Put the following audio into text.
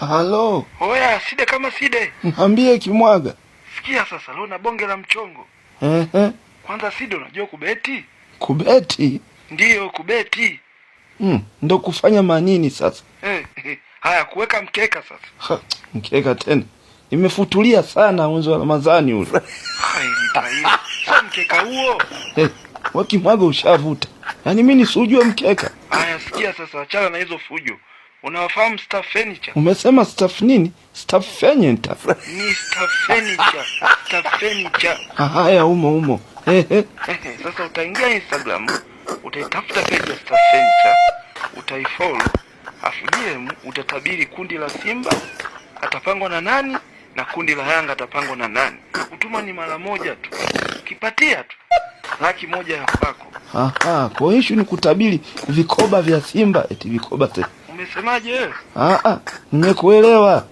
Halo. Oya, Side kama Side. Niambie Kimwaga. Sikia sasa, leo na bonge la mchongo. Kwanza Side, unajua kubeti? Kubeti? Ndiyo, kubeti. Ndo kufanya manini sasa? Haya, kuweka mkeka sasa. Mkeka tena. Nimefutulia sana mwezi wa Ramadhani ule. Sasa mkeka huo. Wa Kimwaga ushavuta. Yaani mimi nisujue mkeka. Haya, sikia sasa, achana na hizo fujo. Unawafahamu Staff Furniture? Umesema staff nini? Staff Furniture. Ni Staff Furniture. Staff Furniture. Haya, umo. Sasa utaingia Instagram, utaitafuta page ya Staff Furniture, utaifollow, afu DM utatabiri kundi la Simba atapangwa na nani na kundi la Yanga atapangwa na nani. Kutuma ni mara moja tu. Ukipatia tu Laki1 ya kwako. Kwa issue ni kutabiri vikoba vya Simba, eti vikoba tena. Umesemaje wewe? Nimekuelewa.